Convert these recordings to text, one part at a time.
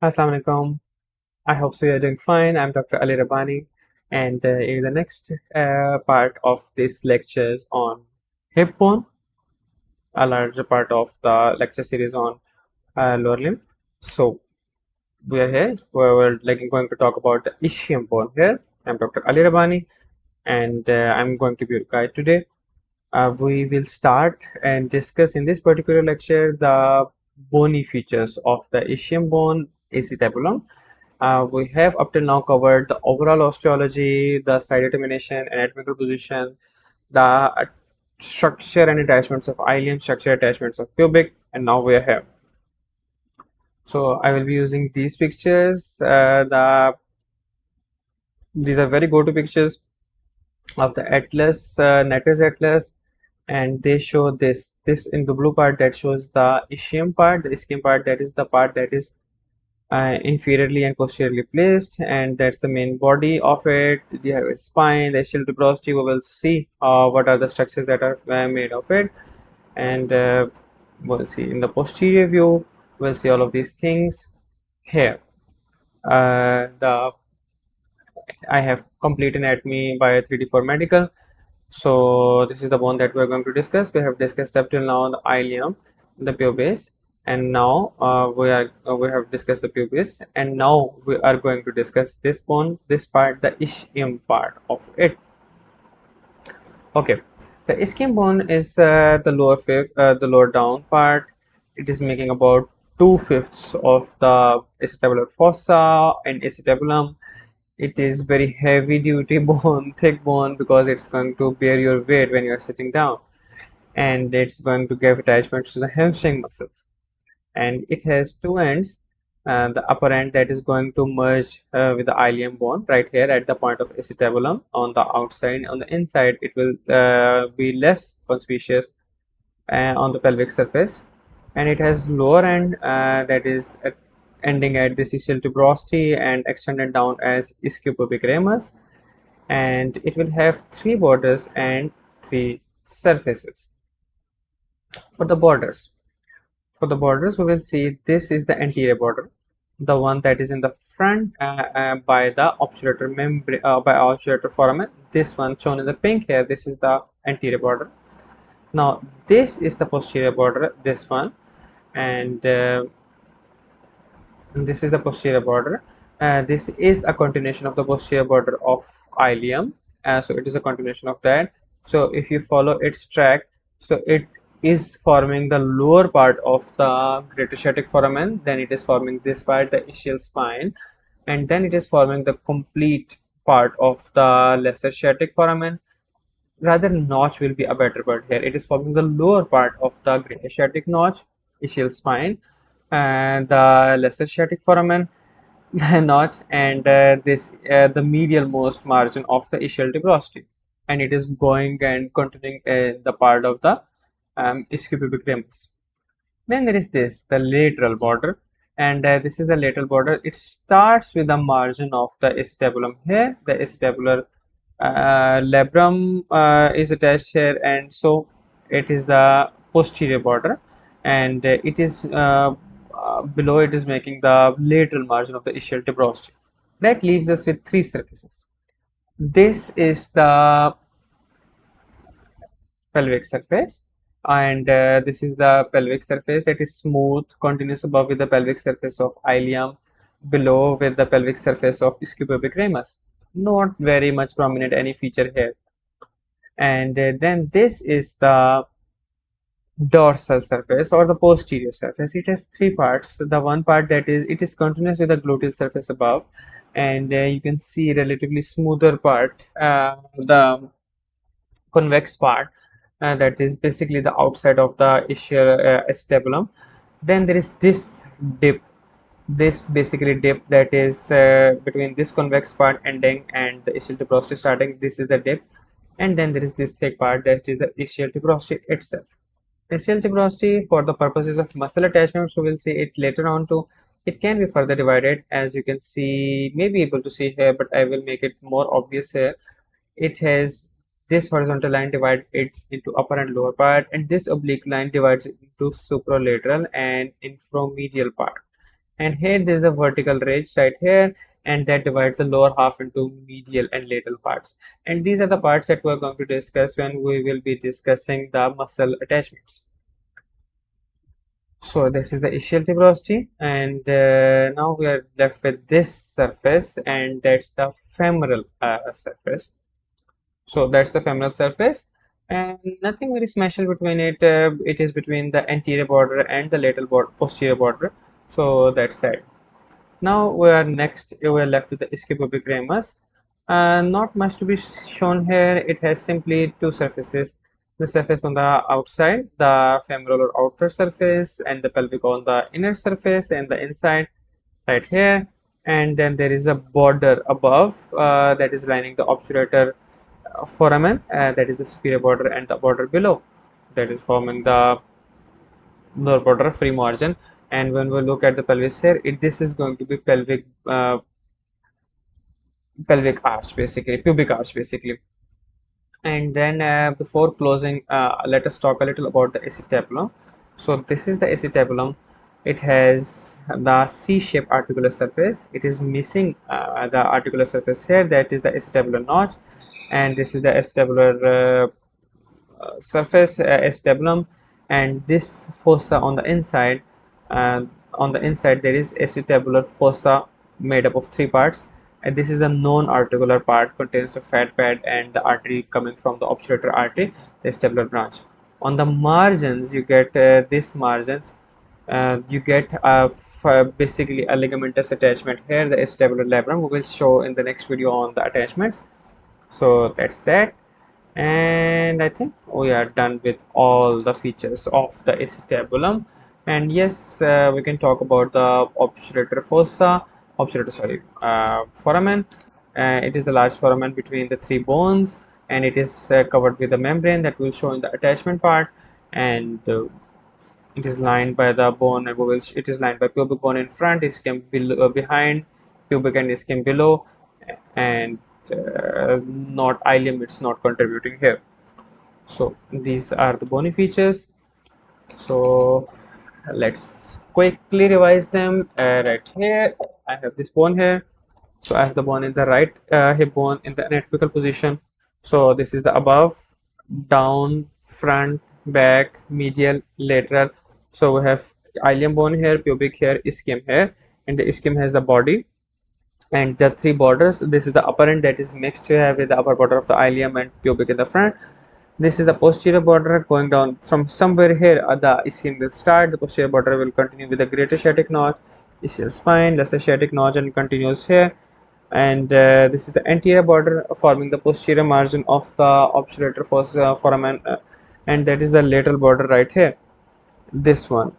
Assalamu alaikum. I hope so you're doing fine. I'm Dr. Ali Rabbani, and in the next part of this lectures on hip bone, a larger part of the lecture series on lower limb. So we are here. We're going to talk about the ischium bone here. I'm Dr. Ali Rabbani, and I'm going to be your guide today. We will start and discuss in this particular lecture the bony features of the ischium bone, acetabulum. We have up till now covered the overall osteology, the side determination, anatomical position, the structure and attachments of ilium, structure attachments of pubic, and now we are here. So I will be using these pictures. These are very go-to pictures of the atlas, Natters atlas, and they show this in the blue part that shows the ischium part. The ischium part, that is the part that is inferiorly and posteriorly placed, and that's the main body of it. You have a spine, the ischial tuberosity. We will see what are the structures that are made of it, and we'll see in the posterior view. We'll see all of these things here. The I have complete anatomy by 3D4 medical. So this is the bone that we're going to discuss. We have discussed up till now the ilium, the pubis, and now we have discussed the pubis, and now we are going to discuss this bone, this part, the ischium part of it. Okay, the ischium bone is the lower fifth, the lower down part. It is making about 2/5 of the acetabular fossa and acetabulum. It is very heavy duty bone, thick bone, because it's going to bear your weight when you're sitting down, and it's going to give attachment to the hamstring muscles. And it has two ends. The upper end that is going to merge with the ilium bone right here at the point of acetabulum on the outside. On the inside, it will be less conspicuous on the pelvic surface, and it has lower end that is ending at the ischial tuberosity and extended down as ischiopubic ramus, and it will have three borders and three surfaces. For the borders, we will see this is the anterior border, the one that is in the front by the obturator membrane, by obturator foramen. This one shown in the pink here, this is the anterior border. Now this is the posterior border, this one, and this is the posterior border. This is a continuation of the posterior border of ilium, so it is a continuation of that. So if you follow its track, so it is forming the lower part of the greater sciatic foramen, then it is forming this part, the ischial spine, and then it is forming the complete part of the lesser sciatic foramen. Rather, notch will be a better word here. It is forming the lower part of the greater sciatic notch, ischial spine, and the lesser sciatic foramen notch, and the medial most margin of the ischial tuberosity, and it is going and continuing the part of the ischiopubic ramus. Then there is this, the lateral border, and this is the lateral border. It starts with the margin of the acetabulum here. The acetabular labrum is attached here, and so it is the posterior border, and it is below it is making the lateral margin of the ischial tuberosity. That leaves us with three surfaces. This is the pelvic surface, and this is the pelvic surface. It is smooth, continuous above with the pelvic surface of ilium, below with the pelvic surface of ischiopubic ramus. Not very much prominent any feature here. And then this is the dorsal surface or the posterior surface. It has three parts. The one part that is, it is continuous with the gluteal surface above, and you can see relatively smoother part, the convex part, that is basically the outside of the ischial acetabulum. Then there is this dip, this basically dip that is between this convex part ending and the ischial tuberosity starting. This is the dip, and then there is this thick part that is the ischial tuberosity itself. Ischial tuberosity, for the purposes of muscle attachments, we will see it later on too. It can be further divided, as you can see, may be able to see here, but I will make it more obvious here. It has this horizontal line divides it into upper and lower part, and this oblique line divides it into supralateral and inframedial part. and here there is a vertical ridge right here, and that divides the lower half into medial and lateral parts. And these are the parts that we are going to discuss when we will be discussing the muscle attachments. So this is the ischial tuberosity, and now we are left with this surface, and that's the femoral surface. So that's the femoral surface, and nothing very special between it. It is between the anterior border and the lateral border, posterior border. So that's that. Now we are left with the ischial ramus. Not much to be shown here. It has simply two surfaces: the surface on the outside, the femoral or outer surface, and the pelvic on the inner surface and the inside right here. And then there is a border above that is lining the obturator foramen, that is the superior border, and the border below that is forming the lower border free margin. And when we look at the pelvis here, this is going to be pelvic arch, basically pubic arch basically. And then before closing, let us talk a little about the acetabulum. So this is the acetabulum. It has the C-shaped articular surface. It is missing the articular surface here, that is the acetabular notch, and this is the acetabular surface acetabulum, and this fossa on the inside. On the inside there is acetabular fossa made up of three parts, and this is the non-articular part, contains the fat pad and the artery coming from the obturator artery, the acetabular branch. On the margins you get these margins, you get basically a ligamentous attachment here, the acetabular labrum. We will show in the next video on the attachments. So that's that, and I think we are done with all the features of the acetabulum. And yes, we can talk about the foramen. It is the large foramen between the three bones, and it is covered with a membrane that will show in the attachment part, and it is lined by the bone, and it is lined by pubic bone in front, ischium behind, pubic and ischium below, and not ilium, it's not contributing here. So these are the bony features. So let's quickly revise them. Right here I have this bone here. So I have the bone in the right hip bone in the anatomical position. So this is the above, down, front, back, medial, lateral. So we have ilium bone here, pubic here, ischium here, and the ischium has the body and the three borders. This is the upper end that is mixed here with the upper border of the ilium and pubic in the front. This is the posterior border going down from somewhere here. The ischium will start. The posterior border will continue with the greater sciatic notch, ischial spine, lesser sciatic notch, and continues here. And this is the anterior border forming the posterior margin of the obturator foramen, and that is the lateral border right here. This one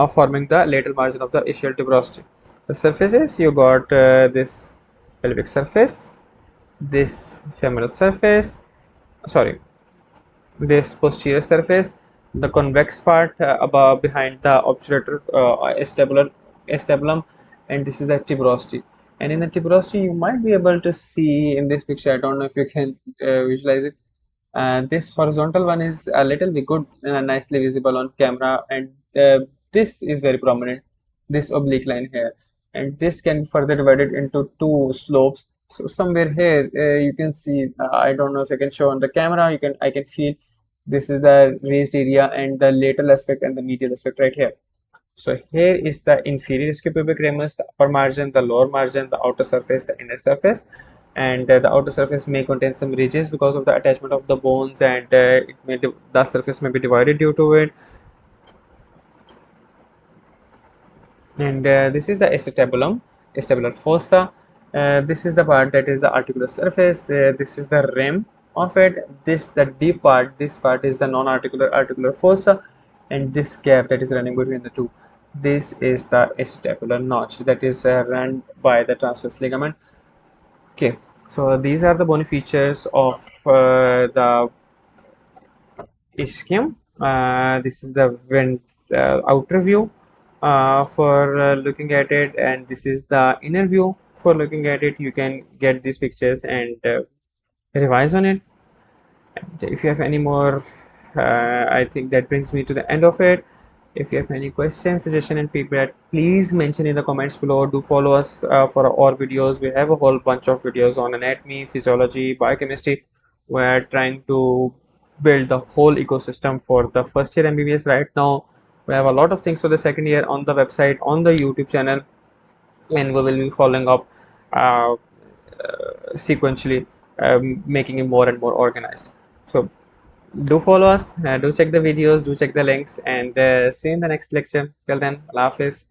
forming the lateral margin of the ischial tuberosity. The surfaces you got this pelvic surface, this femoral surface, sorry, this posterior surface, the convex part above behind the obturator acetabulum, and this is the tuberosity. And in the tuberosity you might be able to see in this picture, I don't know if you can visualize it. This horizontal one is a little bit good, nicely visible on camera, and this is very prominent, this oblique line here, and this can be further divided into two slopes. So somewhere here you can see, I don't know if I can show on the camera, I can feel this is the raised area and the lateral aspect and the medial aspect right here. So here is the inferior ischial ramus, the upper margin, the lower margin, the outer surface, the inner surface, and the outer surface may contain some ridges because of the attachment of the bones, and the surface may be divided due to it. And this is the acetabular fossa. This is the part that is the articular surface. This is the rim of it. The deep part, this part is the articular fossa, and this gap that is running between the two, this is the acetabular notch that is run by the transverse ligament. Okay, so these are the bony features of the ischium. This is the outer view for looking at it, and this is the inner view for looking at it. You can get these pictures and revise on it. And if you have any more, I think that brings me to the end of it. If you have any questions, suggestion and feedback, please mention in the comments below. Do follow us for our videos. We have a whole bunch of videos on anatomy, physiology, biochemistry. We're trying to build the whole ecosystem for the first year MBBS. Right now we have a lot of things for the second year on the website, on the YouTube channel, and we will be following up uh, sequentially, making it more and more organized. So do follow us, do check the videos, do check the links, and see you in the next lecture. Till then, Allah Hafiz.